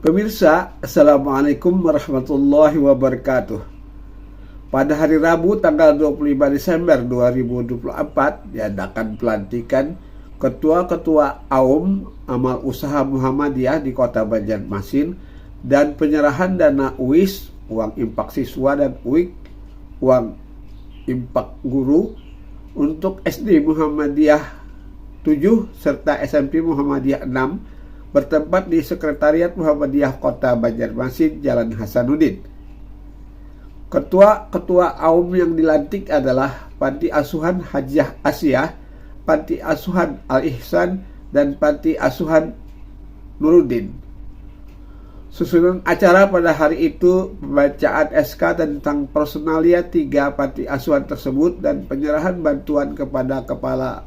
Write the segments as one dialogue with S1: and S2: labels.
S1: Pemirsa, Assalamualaikum warahmatullahi wabarakatuh. Pada hari Rabu tanggal 25 Desember 2024 diadakan pelantikan Ketua-Ketua AUM Amal Usaha Muhammadiyah di Kota Banjarmasin dan penyerahan dana UIS, uang impak siswa, dan UIK, uang impak guru untuk SD Muhammadiyah 7 serta SMP Muhammadiyah 6 bertempat di Sekretariat Muhammadiyah Kota Banjarmasin, Jalan Hasanuddin. Ketua-ketua AUM yang dilantik adalah Panti Asuhan Hajiah Asiyah, Panti Asuhan Al-Ihsan, dan Panti Asuhan Nuruddin. Susunan acara pada hari itu pembacaan SK tentang personalia 3 panti asuhan tersebut dan penyerahan bantuan kepada kepala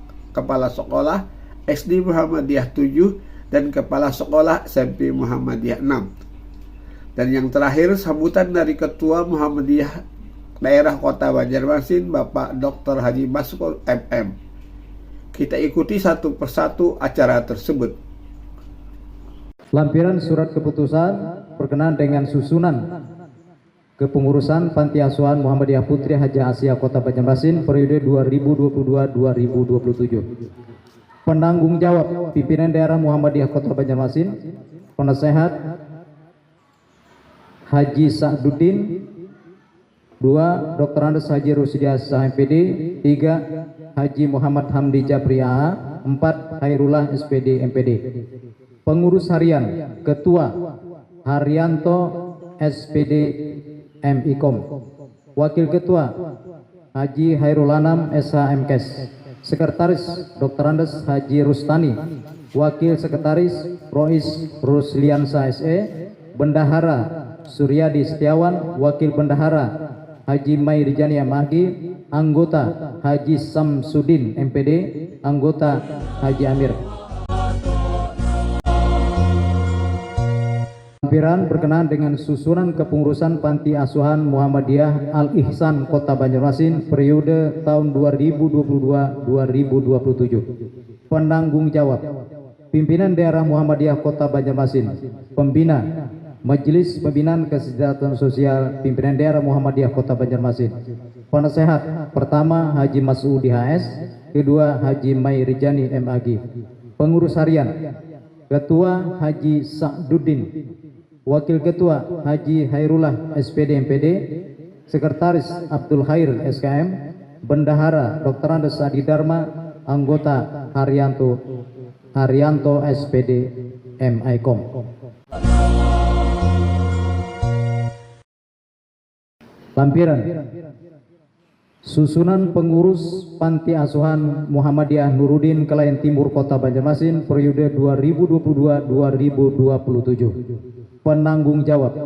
S1: sekolah SD Muhammadiyah 7 dan kepala sekolah SMP Muhammadiyah 6. Dan yang terakhir, sambutan dari Ketua Muhammadiyah Daerah Kota Banjarmasin, Bapak Dr. Haji Maskur MM. Kita ikuti satu persatu acara tersebut.
S2: Lampiran surat keputusan berkenaan dengan susunan kepengurusan Panti Asuhan Muhammadiyah Putri Hajiah Asiyah Kota Banjarmasin periode 2022-2027. Penanggung jawab pimpinan daerah Muhammadiyah Kota Banjarmasin, penasehat Haji Sa'duddin, 2 Dr. Andes Haji Rusdiah MPD, 3 Haji Muhammad Hamdi Jabri AA, 4 Hairullah SPD MPD. Pengurus harian Ketua Haryanto SPD MIKOM, Wakil Ketua Haji Hairul Anam SH MKes, Sekretaris Dr. Andes Haji Rustani, Wakil Sekretaris Rois Rusliansa SE, Bendahara Suryadi Setiawan, Wakil Bendahara Haji Mai Rijani MAGI, Anggota Haji Samsudin MPD, Anggota Haji Amir. Lampiran berkenaan dengan susunan kepengurusan Panti Asuhan Muhammadiyah Al-Ihsan Kota Banjarmasin periode tahun 2022-2027. Penanggung jawab pimpinan daerah Muhammadiyah Kota Banjarmasin, pembina Majelis Pembinaan Kesejahteraan Sosial pimpinan daerah Muhammadiyah Kota Banjarmasin. Penasehat pertama Haji Masudi HS, kedua Haji Mai Rijani MAG. Pengurus harian Ketua Haji Sa'duddin, Wakil Ketua Haji Hairullah SPD MPD, Sekretaris Abdul Khair SKM, Bendahara Dr. Andes Adi Dharma, Anggota Haryanto SPD MIKOM. Lampiran susunan pengurus Panti Asuhan Muhammadiyah Nuruddin Kelayan Timur Kota Banjarmasin periode 2022-2027. Penanggung jawab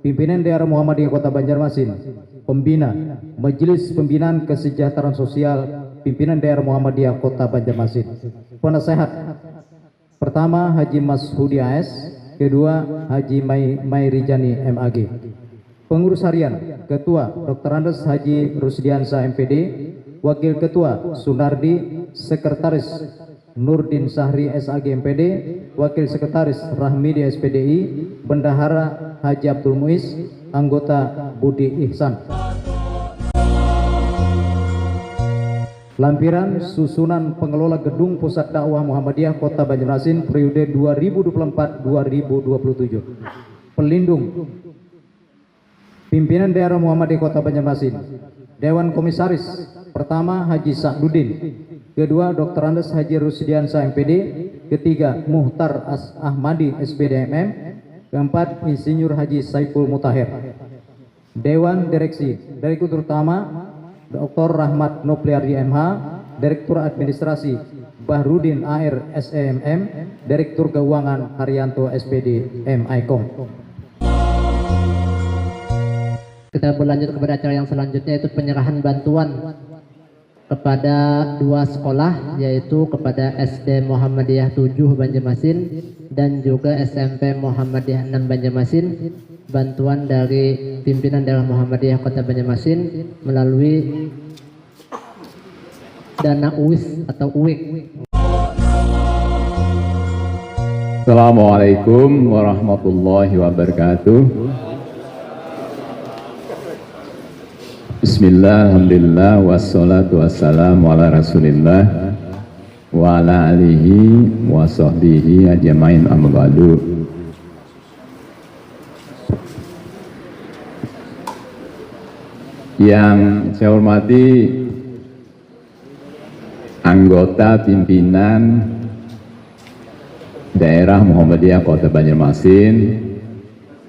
S2: pimpinan daerah Muhammadiyah Kota Banjarmasin, pembina Majelis Pembinaan Kesejahteraan Sosial pimpinan daerah Muhammadiyah Kota Banjarmasin. Penasehat pertama Haji Masudi AS, kedua Haji Mai Rijani MAG. Pengurus harian Ketua Dr. Andes Haji Rusdiansa MPD, Wakil Ketua Sunardi, Sekretaris Nurdin Sahri SAG MPD, Wakil Sekretaris Rahmidi SPDI, Bendahara Haji Abdul Muiz, Anggota Budi Ihsan. Lampiran susunan pengelola Gedung Pusat Dakwah Muhammadiyah Kota Banjarmasin periode 2024-2027. Pelindung pimpinan daerah Muhammadiyah Kota Banjarmasin, Dewan Komisaris pertama Haji Sa'duddin, kedua Dr. Andes Haji Rusdiansa MPD, ketiga Muhtar Ahmadi SPD MM, keempat Insinyur Haji Saiful Mutahir. Dewan Direksi, Direktur Utama Dr. Rahmat Nopliardi MH, Direktur Administrasi Bahrudin AR SEMM, Direktur Keuangan Haryanto SPD MIKOM.
S3: Kita berlanjut kepada acara yang selanjutnya, yaitu penyerahan bantuan kepada 2 sekolah, yaitu kepada SD Muhammadiyah 7 Banjarmasin dan juga SMP Muhammadiyah 6 Banjarmasin. Bantuan dari pimpinan daerah Muhammadiyah Kota Banjarmasin melalui dana UIS atau UIK.
S4: Assalamualaikum warahmatullahi wabarakatuh. Bismillah, alhamdulillah, wassalatu wassalamu ala rasulillah wa ala alihi wa sahbihi ajmain, amma ba'du. Yang saya hormati anggota pimpinan daerah Muhammadiyah Kota Banjarmasin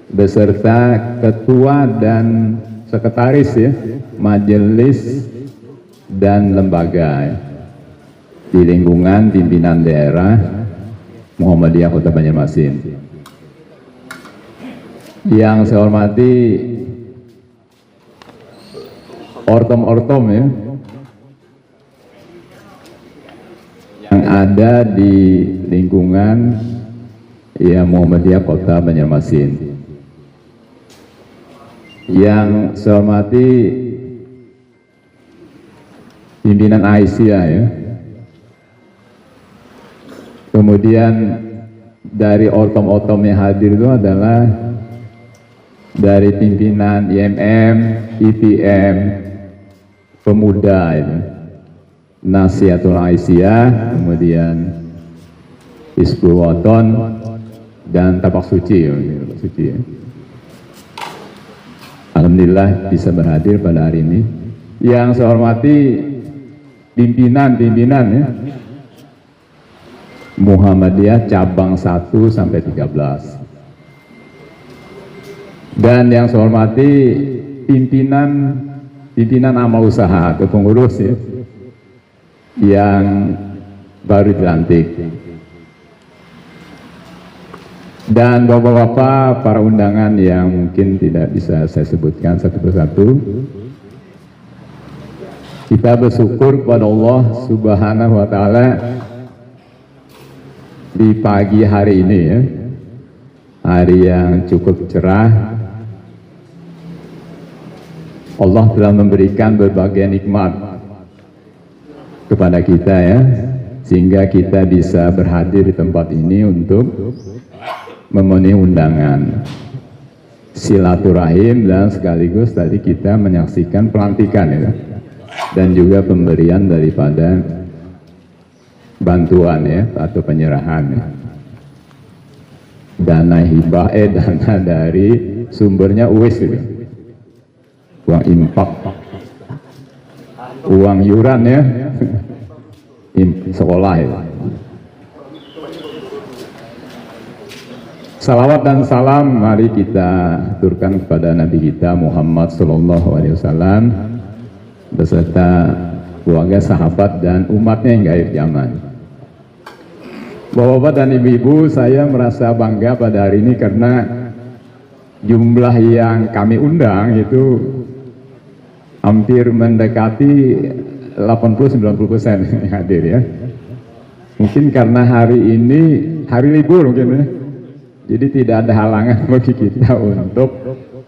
S4: beserta ketua dan sekretaris ya, majelis dan lembaga di lingkungan pimpinan daerah Muhammadiyah Kota Banjarmasin. Yang saya hormati ortom-ortom ya, yang ada di lingkungan ya Muhammadiyah Kota Banjarmasin. Yang saya hormati pimpinan Aisyah ya. Kemudian dari ortom-ortom yang hadir itu adalah dari pimpinan IMM, IPM, pemuda itu, Nasihatul Aisyah, kemudian Hizbul Waton dan Tapak Suci, ya. Alhamdulillah bisa berhadir pada hari ini. Yang saya hormati pimpinan ya, Muhammadiyah cabang 1 sampai 13. Dan yang saya hormati pimpinan amal usaha atau pengurus ya, yang baru dilantik. Dan bapak-bapak para undangan yang mungkin tidak bisa saya sebutkan satu persatu. Kita bersyukur kepada Allah Subhanahu wa Ta'ala di pagi hari ini ya, hari yang cukup cerah. Allah telah memberikan berbagai nikmat kepada kita ya, sehingga kita bisa berhadir di tempat ini untuk memenuhi undangan silaturahim dan sekaligus tadi kita menyaksikan pelantikan ya, dan juga pemberian daripada bantuan ya atau penyerahan ya. Dana hibah dana dari sumbernya UIS itu, uang impak, uang yuran ya, sekolah ya. Salawat dan salam mari kita aturkan kepada Nabi kita Muhammad Sallallahu Alaihi Wasallam beserta keluarga, sahabat dan umatnya hingga akhir zaman. Bapak-bapak dan ibu-ibu, saya merasa bangga pada hari ini karena jumlah yang kami undang itu hampir mendekati 80-90% yang hadir ya. Mungkin karena hari ini hari libur mungkin ya. Jadi tidak ada halangan bagi kita untuk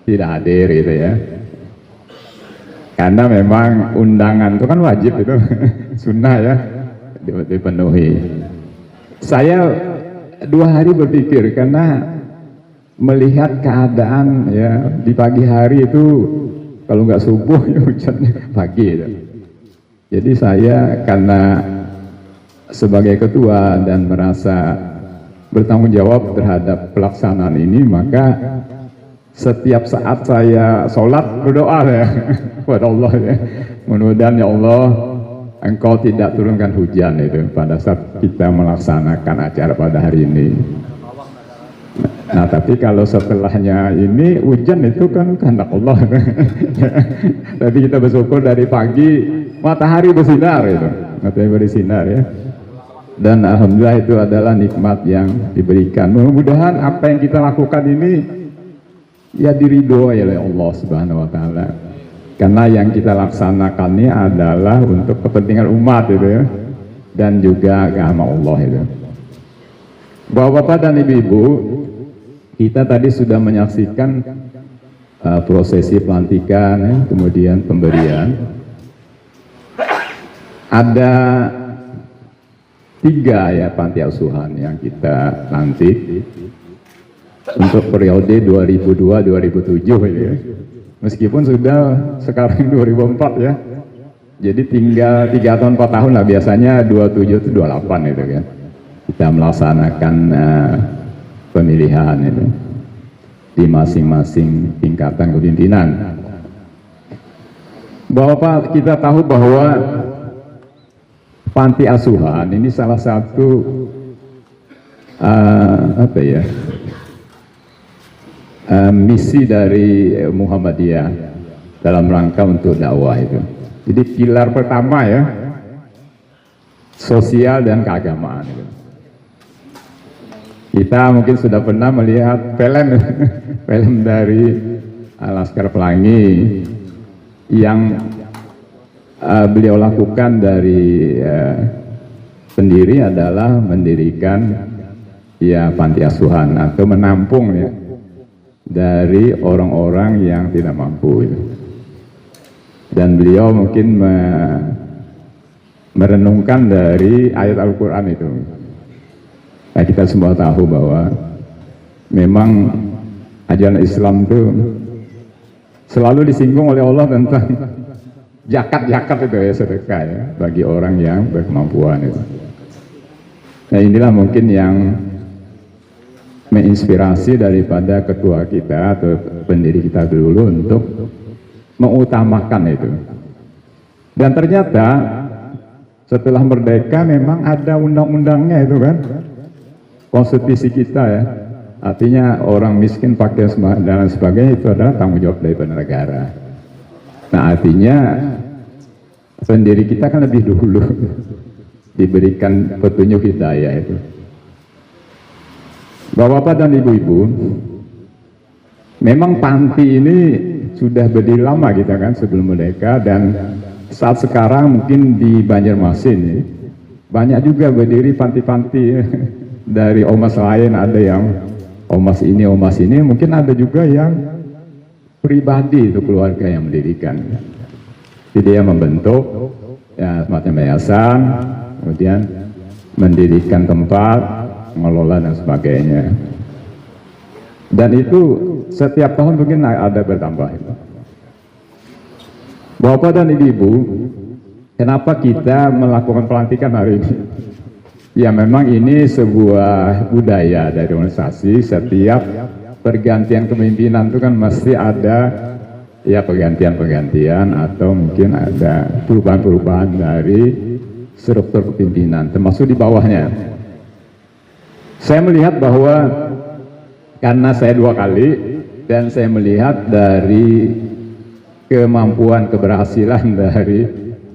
S4: tidak hadir gitu ya. Karena memang undangan itu kan wajib itu, sunnah ya, dipenuhi. Saya 2 hari berpikir karena melihat keadaan ya di pagi hari itu kalau nggak subuh ya hujannya pagi gitu. Jadi saya karena sebagai ketua dan merasa bertanggung jawab terhadap pelaksanaan ini, maka setiap saat saya sholat berdoa ya kepada Allah ya, mudah-mudahan ya Allah Engkau tidak turunkan hujan itu pada saat kita melaksanakan acara pada hari ini. Nah tapi kalau setelahnya ini hujan itu kan kehendak Allah. Tapi kita bersyukur dari pagi matahari bersinar itu, matahari bersinar ya. Dan alhamdulillah itu adalah nikmat yang diberikan. Mudah-mudahan apa yang kita lakukan ini ya diridhoi oleh Allah Subhanahu wa Ta'ala. Karena yang kita laksanakan ini adalah untuk kepentingan umat itu ya, dan juga agama Allah itu. Bapak-bapak dan ibu-ibu, kita tadi sudah menyaksikan prosesi pelantikan ya, kemudian pemberian. Ada 3 ya panti asuhan yang kita lantik untuk periode 2002-2007 ya. Meskipun sudah sekarang 2004 ya. Jadi tinggal 3 tahun 4 tahun lah, biasanya 27 itu 28 itu kan. Kita melaksanakan pemilihan itu di masing-masing tingkatan kepimpinan. Bapak, kita tahu bahwa panti asuhan ini salah satu misi dari Muhammadiyah dalam rangka untuk dakwah itu. Jadi pilar pertama ya, sosial dan keagamaan itu. Kita mungkin sudah pernah melihat film dari Laskar Pelangi yang beliau lakukan dari pendiri adalah mendirikan ya panti asuhan atau menampung ya dari orang-orang yang tidak mampu itu. Dan beliau mungkin merenungkan dari ayat Al-Quran itu. Nah, kita semua tahu bahwa memang ajaran Islam itu selalu disinggung oleh Allah tentang zakat itu ya, sedekah ya, bagi orang yang berkemampuan itu. Nah, inilah mungkin yang menginspirasi daripada ketua kita atau pendiri kita dulu untuk mengutamakan itu. Dan ternyata setelah merdeka memang ada undang-undangnya itu kan, konstitusi kita ya, artinya orang miskin, pakaian dan sebagainya itu adalah tanggung jawab daripada negara. Nah, artinya pendiri kita kan lebih dulu diberikan petunjuk hidayah itu. Bapak-bapak dan ibu-ibu, memang panti ini sudah berdiri lama kita kan sebelum merdeka, dan saat sekarang mungkin di Banjarmasin ya, banyak juga berdiri panti-panti dari ormas lain, ada yang ormas ini, mungkin ada juga yang pribadi itu keluarga yang mendirikan. Jadi dia membentuk ya semacam yayasan, kemudian mendirikan tempat, mengelola dan sebagainya. Dan itu setiap tahun mungkin ada bertambah. Bapak dan Ibu, kenapa kita melakukan pelantikan hari ini? Ya memang ini sebuah budaya dari organisasi. Setiap pergantian kepemimpinan itu kan mesti ada ya pergantian atau mungkin ada perubahan-perubahan dari struktur kepemimpinan, termasuk di bawahnya. Saya melihat bahwa karena saya 2 kali dan saya melihat dari kemampuan keberhasilan dari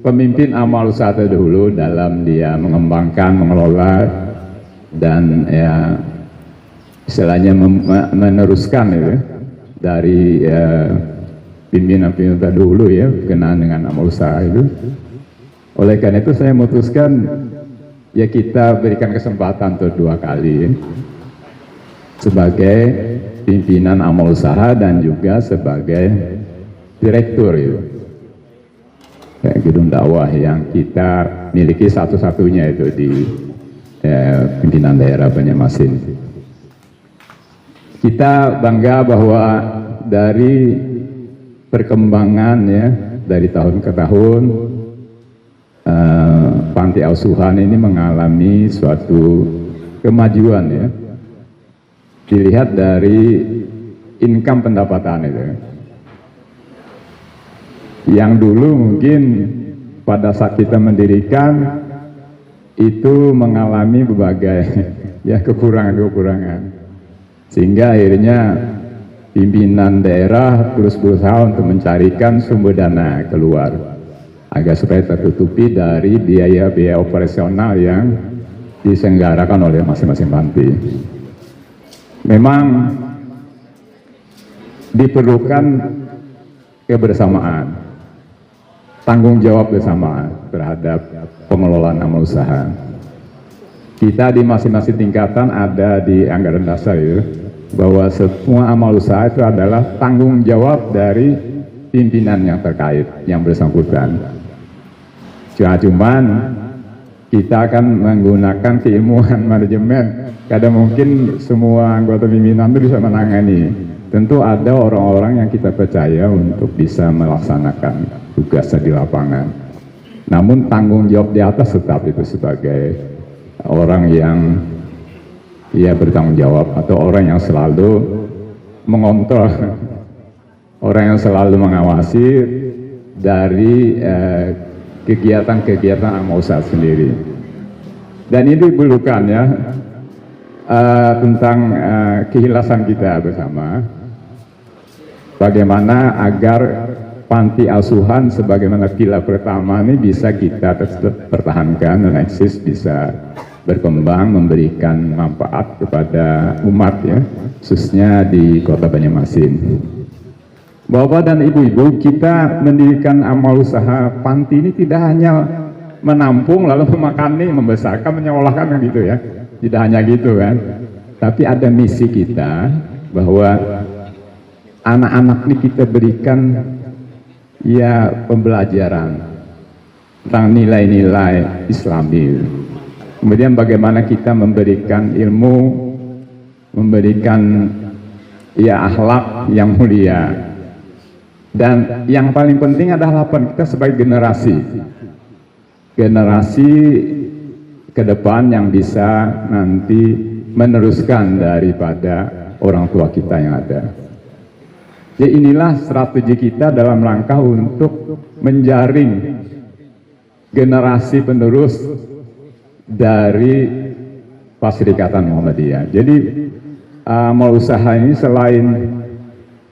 S4: pemimpin amal usaha terdahulu dalam dia mengembangkan, mengelola, dan ya istilahnya meneruskan ya, dari pimpinan-pimpinan terdahulu ya berkenaan dengan amal usaha itu. Oleh karena itu saya memutuskan ya kita berikan kesempatan untuk 2 kali sebagai pimpinan amal usaha dan juga sebagai direktur itu. Gedung dakwah yang kita miliki satu-satunya itu di pimpinan daerah Banjarmasin. Kita bangga bahwa dari perkembangan ya dari tahun ke tahun panti asuhan ini mengalami suatu kemajuan ya. Dilihat dari income pendapatan itu. Yang dulu mungkin pada saat kita mendirikan itu mengalami berbagai ya kekurangan-kekurangan, sehingga akhirnya pimpinan daerah terus berusaha untuk mencarikan sumber dana keluar agar supaya tertutupi dari biaya-biaya operasional yang diselenggarakan oleh masing-masing panti. Memang diperlukan kebersamaan, tanggung jawab bersama terhadap pengelolaan amal usaha. Kita di masing-masing tingkatan ada di anggaran dasar itu, bahwa semua amal usaha itu adalah tanggung jawab dari pimpinan yang terkait, yang bersangkutan. Cuman kita akan menggunakan keilmuan manajemen. Kadang mungkin semua anggota pimpinan itu bisa menangani. Tentu ada orang-orang yang kita percaya untuk bisa melaksanakan tugasnya di lapangan. Namun tanggung jawab di atas tetap itu sebagai orang yang bertanggung jawab, atau orang yang selalu mengontrol, orang yang selalu mengawasi dari kegiatan-kegiatan amal usaha sendiri. Dan ini diperlukan ya, tentang keikhlasan kita bersama, bagaimana agar panti asuhan sebagaimana pilar pertama ini bisa kita tetap pertahankan dan eksis, bisa berkembang, memberikan manfaat kepada umat ya, khususnya di Kota Banjarmasin. Bapak dan Ibu-ibu, kita mendirikan amal usaha panti ini tidak hanya menampung lalu memakani, membesarkan, menyekolahkan kan gitu ya. Tidak hanya gitu kan. Tapi ada misi kita bahwa anak-anak ini kita berikan ya pembelajaran tentang nilai-nilai Islami. Kemudian bagaimana kita memberikan ilmu, memberikan ya akhlak yang mulia. Dan yang paling penting adalah harapan kita sebagai generasi ke depan yang bisa nanti meneruskan daripada orang tua kita yang ada. Jadi inilah strategi kita dalam rangka untuk menjaring generasi penerus dari Perserikatan Muhammadiyah. Jadi amal usaha ini selain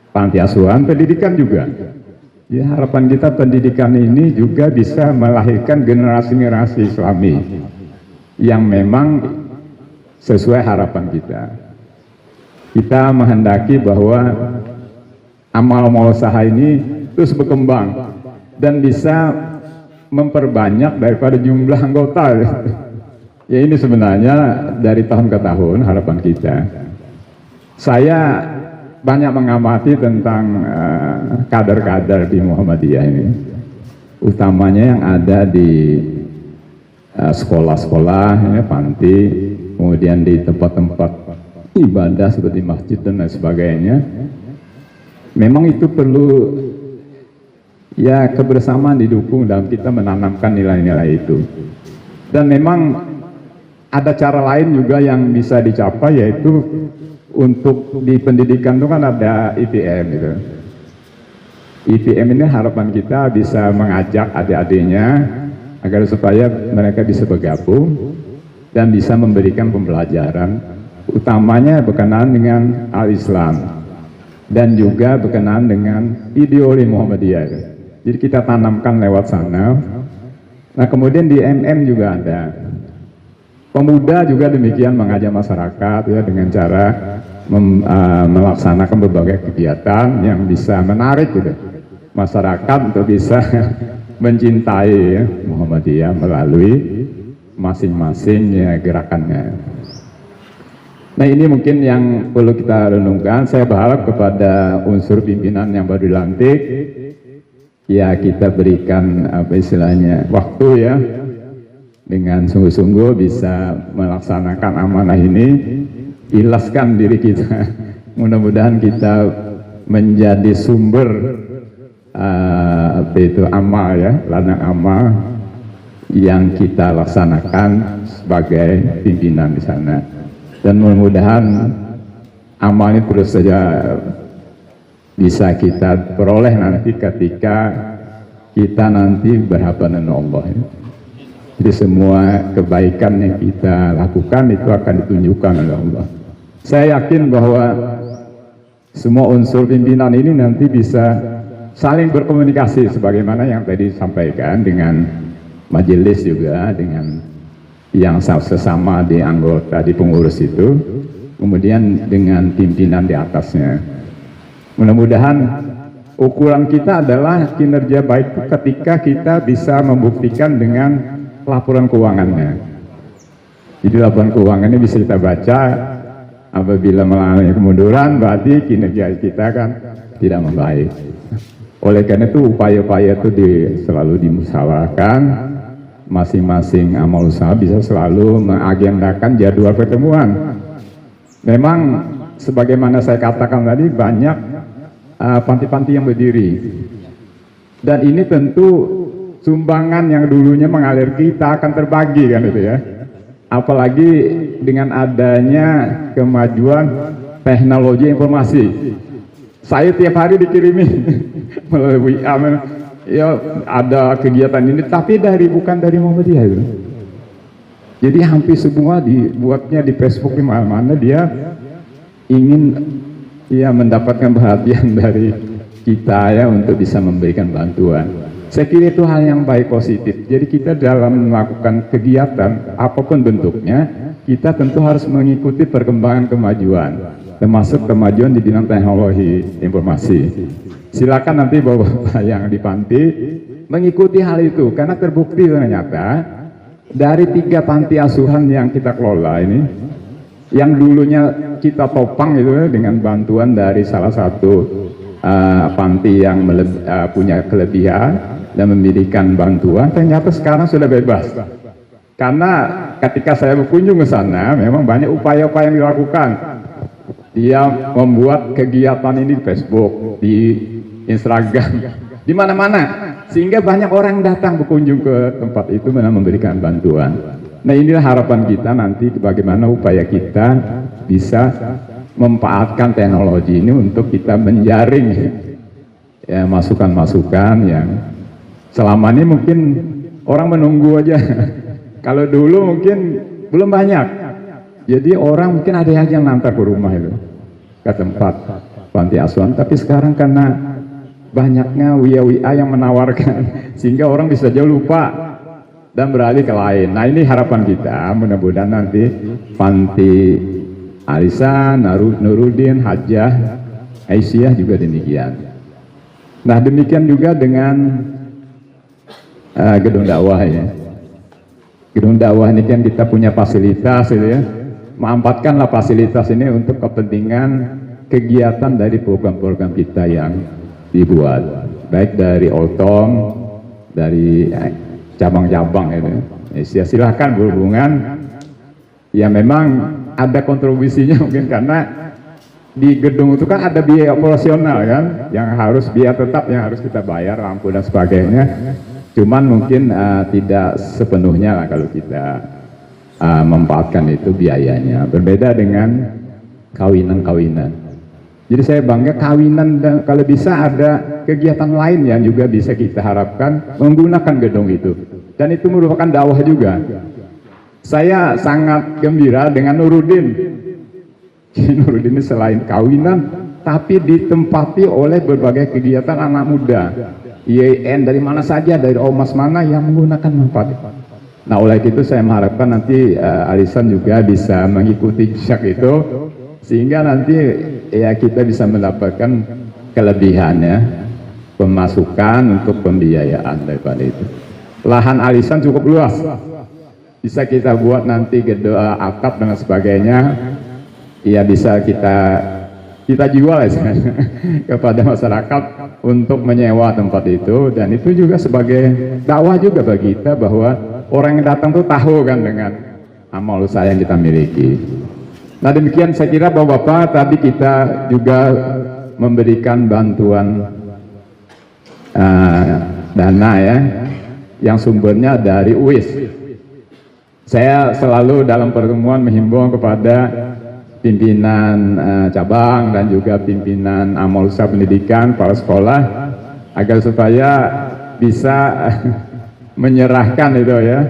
S4: panti asuhan, pendidikan juga. Ya, harapan kita pendidikan ini juga bisa melahirkan generasi-generasi Islami yang memang sesuai harapan kita. Kita menghendaki bahwa amal-amal usaha ini terus berkembang dan bisa memperbanyak daripada jumlah anggota. Ya, ini sebenarnya dari tahun ke tahun harapan kita. Saya banyak mengamati tentang kader-kader di Muhammadiyah ini, utamanya yang ada di sekolah-sekolah, ya, panti, kemudian di tempat-tempat ibadah seperti masjid dan lain sebagainya. Memang itu perlu ya kebersamaan didukung dalam kita menanamkan nilai-nilai itu. Dan memang ada cara lain juga yang bisa dicapai, yaitu untuk di pendidikan itu kan ada IPM gitu. IPM ini harapan kita bisa mengajak adik-adiknya agar supaya mereka bisa bergabung dan bisa memberikan pembelajaran, utamanya berkenaan dengan al-Islam dan juga berkenaan dengan ideologi Muhammadiyah. Jadi kita tanamkan lewat sana. Nah, kemudian di MM juga ada. Pemuda juga demikian mengajak masyarakat ya dengan cara melaksanakan berbagai kegiatan yang bisa menarik gitu masyarakat untuk bisa mencintai ya, Muhammadiyah melalui masing-masing ya, gerakannya. Nah, ini mungkin yang perlu kita renungkan. Saya berharap kepada unsur pimpinan yang baru dilantik ya kita berikan apa istilahnya waktu ya, dengan sungguh-sungguh bisa melaksanakan amanah ini, ikhlaskan diri kita. Mudah-mudahan kita menjadi sumber amal ya, ladang amal yang kita laksanakan sebagai pimpinan di sana. Dan mudah-mudahan amal ini terus saja bisa kita peroleh nanti ketika kita nanti berhadapan dengan Allah ya. Jadi semua kebaikan yang kita lakukan itu akan ditunjukkan oleh Allah. Saya yakin bahwa semua unsur pimpinan ini nanti bisa saling berkomunikasi sebagaimana yang tadi disampaikan dengan majelis juga, dengan yang sesama di anggota, di pengurus itu, kemudian dengan pimpinan di atasnya. Mudah-mudahan ukuran kita adalah kinerja baik ketika kita bisa membuktikan dengan laporan keuangannya. Jadi laporan keuangannya bisa kita baca. Apabila mengalami kemunduran, berarti kinerja kita kan tidak membaik. Oleh karena itu upaya-upaya itu selalu dimusyawarahkan masing-masing amal usaha bisa selalu mengagendakan jadwal pertemuan. Memang sebagaimana saya katakan tadi, banyak panti-panti yang berdiri, dan ini tentu sumbangan yang dulunya mengalir kita akan terbagi kan itu ya. Apalagi dengan adanya kemajuan teknologi informasi. Saya tiap hari dikirimi melalui ya ada kegiatan ini, tapi bukan dari Muhammadiyah itu. Jadi hampir semua dibuatnya di Facebook, di mana-mana dia ingin ya mendapatkan perhatian dari kita ya untuk bisa memberikan bantuan. Saya kira itu hal yang baik, positif. Jadi kita dalam melakukan kegiatan apapun bentuknya, kita tentu harus mengikuti perkembangan kemajuan, termasuk kemajuan di bidang teknologi informasi. Silakan nanti bapak-bapak yang di panti mengikuti hal itu, karena terbukti ternyata dari 3 panti asuhan yang kita kelola ini, yang dulunya kita topang itu dengan bantuan dari salah satu panti yang punya kelebihan dan memberikan bantuan, ternyata sekarang sudah bebas. Karena ketika saya berkunjung ke sana, memang banyak upaya-upaya yang dilakukan. Dia membuat kegiatan ini di Facebook, di Instagram, di mana-mana, sehingga banyak orang datang berkunjung ke tempat itu dan memberikan bantuan. Nah, inilah harapan kita nanti, bagaimana upaya kita bisa memanfaatkan teknologi ini untuk kita menjaring ya masukan-masukan yang selama ini mungkin orang menunggu aja. Kalau dulu mungkin belum banyak, jadi orang mungkin ada yang nantar ke rumah itu, ke tempat panti asuhan. Tapi sekarang karena banyaknya WA yang menawarkan, sehingga orang bisa jauh lupa dan beralih ke lain. Nah, ini harapan kita, mudah-mudahan nanti panti Alisan, Nuruddin, Hajjah, Aisyah juga demikian. Nah, demikian juga dengan gedung dakwah ya. Gedung dakwah ini kan kita punya fasilitas gitu ya. Manfaatkanlah fasilitas ini untuk kepentingan kegiatan dari program-program kita yang dibuat, baik dari Oltom, dari cabang-cabang itu. Ya, silahkan berhubungan. Ya memang ada kontribusinya mungkin, karena di gedung itu kan ada biaya operasional kan, yang harus biaya tetap yang harus kita bayar, lampu dan sebagainya. Cuman mungkin tidak sepenuhnya lah kalau kita memanfaatkan itu biayanya. Berbeda dengan kawinan-kawinan. Jadi saya bangga kawinan, dan kalau bisa ada kegiatan lain yang juga bisa kita harapkan menggunakan gedung itu. Dan itu merupakan dakwah juga. Saya sangat gembira dengan Nuruddin. Nuruddin ini selain kawinan, tapi ditempati oleh berbagai kegiatan anak muda. IAIN dari mana saja, dari ormas mana yang menggunakan manfaat. Nah, oleh itu saya mengharapkan nanti Alisan juga bisa mengikuti jejak itu, sehingga nanti ya kita bisa mendapatkan kelebihannya, pemasukan untuk pembiayaan daripada itu. Lahan Alisan cukup luas, bisa kita buat nanti gedung atap dan sebagainya. Ya bisa kita jual ya, kepada masyarakat untuk menyewa tempat itu, dan itu juga sebagai dakwah juga bagi kita, bahwa orang yang datang tuh tahu kan dengan amal usaha yang kita miliki. Nah, demikian saya kira Bapak-bapak, tadi kita juga memberikan bantuan dana ya, yang sumbernya dari UIS. Saya selalu dalam pertemuan menghimbau kepada pimpinan cabang dan juga pimpinan amal usaha pendidikan, para sekolah, agar supaya bisa menyerahkan itu ya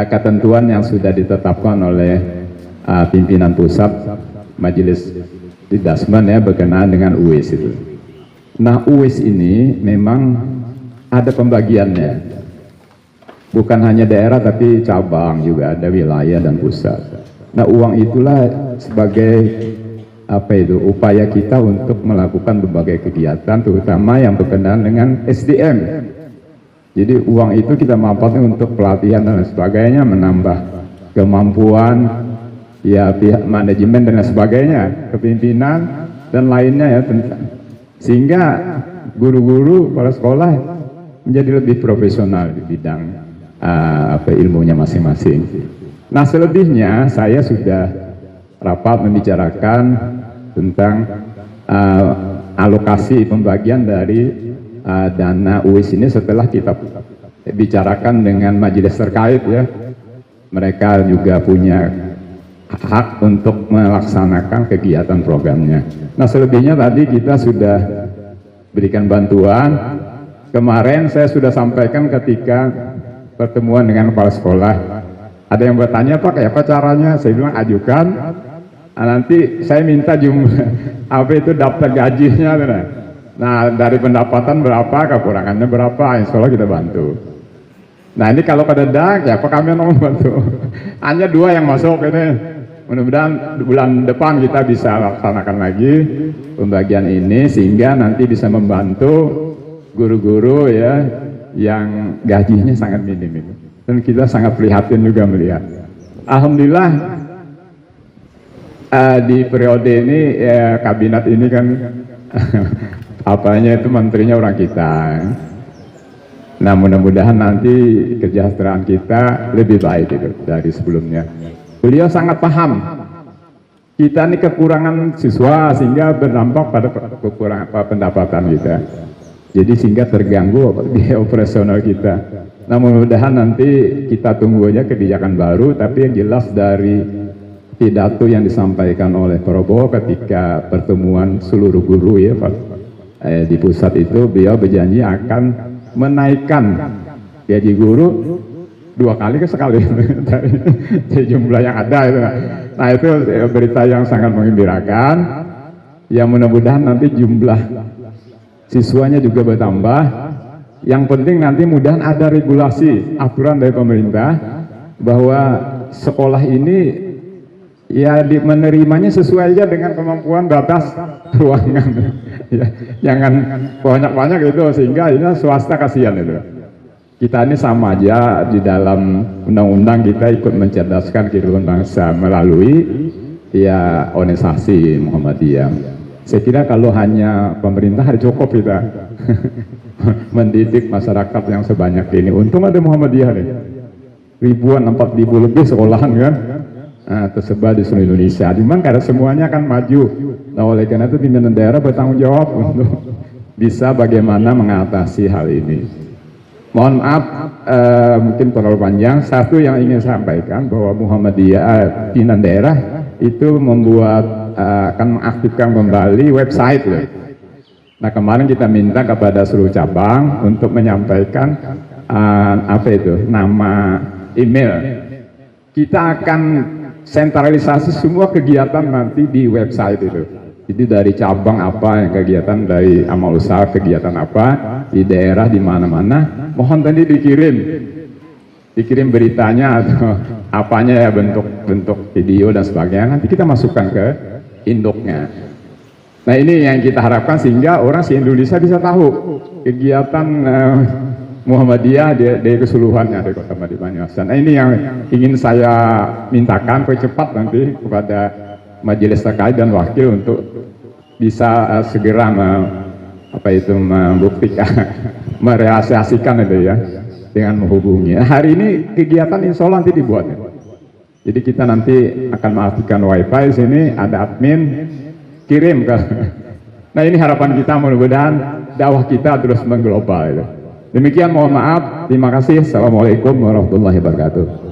S4: ketentuan yang sudah ditetapkan oleh pimpinan pusat Majelis Didasmen ya, berkenaan dengan UIS itu. Nah, UIS ini memang ada pembagiannya, bukan hanya daerah tapi cabang juga, ada wilayah dan pusat. Nah, uang itulah sebagai upaya kita untuk melakukan berbagai kegiatan, terutama yang berkenaan dengan SDM. Jadi uang itu kita manfaatkan untuk pelatihan dan sebagainya, menambah kemampuan ya pihak manajemen dan sebagainya, kepimpinan dan lainnya ya, sehingga guru-guru para sekolah menjadi lebih profesional di bidang ilmunya masing-masing. Nah, selebihnya saya sudah rapat membicarakan tentang alokasi pembagian dari dana UIS ini setelah kita bicarakan dengan majelis terkait ya. Mereka juga punya hak untuk melaksanakan kegiatan programnya. Nah, selebihnya tadi kita sudah berikan bantuan. Kemarin saya sudah sampaikan ketika pertemuan dengan kepala sekolah. Ada yang bertanya, Pak, kayak apa caranya? Saya bilang ajukan. Nah, nanti saya minta daftar gajinya. Nah, dari pendapatan berapa, kekurangannya berapa, insya Allah kita bantu. Nah, ini kalau kededak, ya Pak kami mau bantu. Hanya 2 yang masuk ini. Mudah-mudahan bulan depan kita bisa laksanakan lagi pembagian ini, sehingga nanti bisa membantu guru-guru ya yang gajinya sangat minim. Dan kita sangat prihatin juga melihat. Alhamdulillah di periode ini kabinet ini kan apanya itu menterinya orang kita. Nah, mudah-mudahan nanti kesejahteraan kita lebih baik itu dari sebelumnya. Beliau sangat paham kita ini kekurangan siswa sehingga berdampak pada kekurangan pendapatan kita. Jadi sehingga terganggu biaya operasional kita. Nah, mudah-mudahan nanti kita tunggu aja kebijakan baru, tapi yang jelas dari pidato yang disampaikan oleh Prabowo ketika pertemuan seluruh guru ya Pak di pusat itu, beliau berjanji akan menaikkan gaji guru 2 kali ke sekali dari jumlah yang ada itu. Nah, itu berita yang sangat menggembirakan. Yang mudah-mudahan nanti jumlah siswanya juga bertambah. Yang penting nanti mudahan ada regulasi aturan dari pemerintah bahwa sekolah ini ya menerimanya sesuai aja dengan kemampuan batas ruangan. Ya, jangan banyak-banyak gitu sehingga ini swasta kasihan itu. Kita ini sama aja di dalam undang-undang kita ikut mencerdaskan kehidupan bangsa melalui ya organisasi Muhammadiyah. Saya kira kalau hanya pemerintah cukup kita mendidik masyarakat yang sebanyak ini. Untung ada Muhammadiyah nih. Ribuan, 4.000 lebih sekolahan kan. Nah, tersebar di seluruh Indonesia. Cuman karena semuanya kan maju. Nah, oleh karena itu pimpinan daerah bertanggung jawab untuk bisa bagaimana mengatasi hal ini. Mohon maaf, mungkin terlalu panjang. Satu yang ingin saya sampaikan bahwa Muhammadiyah pimpinan daerah itu membuat akan mengaktifkan kembali website loh. Nah, kemarin kita minta kepada seluruh cabang untuk menyampaikan nama email. Kita akan sentralisasi semua kegiatan nanti di website itu. Jadi dari cabang apa yang kegiatan, dari amal usaha kegiatan apa di daerah di mana-mana, mohon tadi dikirim beritanya atau apanya ya, bentuk video dan sebagainya. Nanti kita masukkan ke induknya. Nah, ini yang kita harapkan sehingga orang se-Indonesia bisa tahu kegiatan Muhammadiyah dari keseluruhannya dari Kota Banyuasin. Nah, ini yang ingin saya mintakan cepat nanti kepada majelis terkait dan wakil untuk bisa segera membuktikan, merealisasikan itu ya dengan menghubungi. Nah, hari ini kegiatan insya Allah nanti dibuat. Jadi kita nanti akan mengaktifkan wifi sini, ada admin, kirim ke. Nah, ini harapan kita, mudah-mudahan dakwah kita terus mengglobal. Demikian, mohon maaf, terima kasih. Assalamualaikum warahmatullahi wabarakatuh.